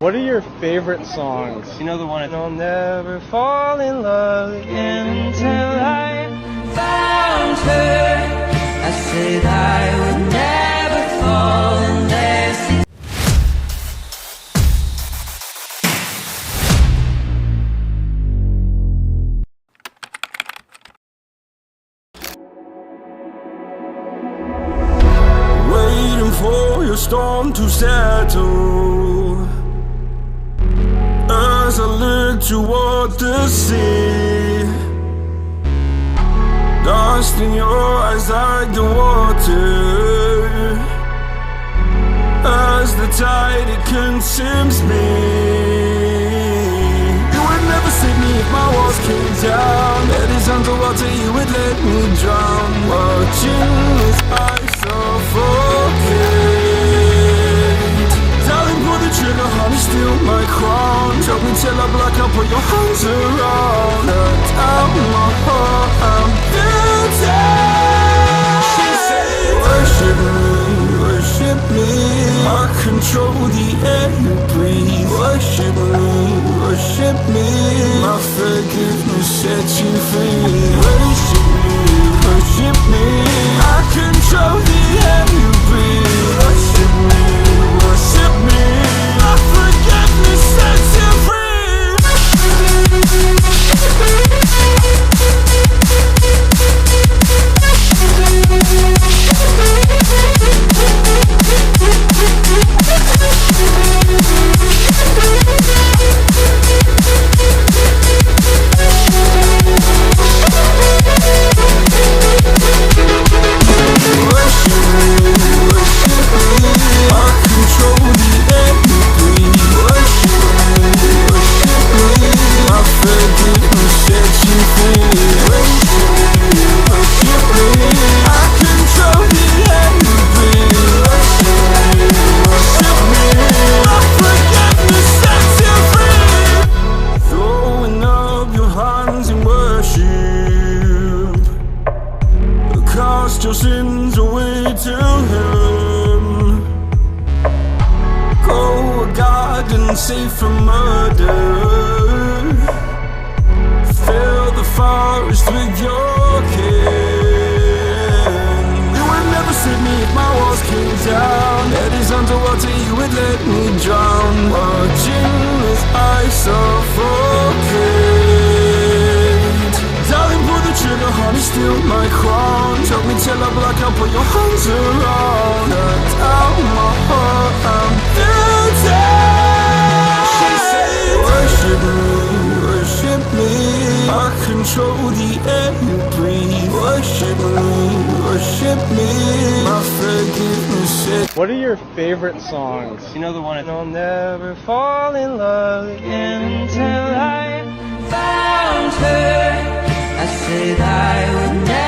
What are your favorite songs? You know the one, I'll never fall in love again until I found her. I said I would never fall unless you... Waiting for your storm to settle as I look toward the sea. Dust in your eyes like the water, as the tide it consumes me. You would never save me if my walls came down. Head is underwater, you would let me drown. Watching as I suffocate. Darling, pull the trigger, honey, steal my crown. Choke me till I black out, put your hands around. Cut out my heart, I'm guilty. She said, worship me, I control the air you breathe. Worship me, my forgiveness sets you free. Worship me, I control the air you breathe. Worship me, my forgiveness sets you free. Cast your sins away to Him. Go a garden safe from murder. Fill the forest with your kin. You would never save me if my walls came down. Head is underwater, you would let me drown. Watching as I suffocate. Darling, pull the trigger, honey, steal my crown. Choke me till I black out, put your hands around. Cut out my heart, I'm guilty. She said, worship me, I control the air you breathe. Worship me, my forgiveness set. What are your favorite songs? you know the one, I'll never fall in love again until I found her. I said I would never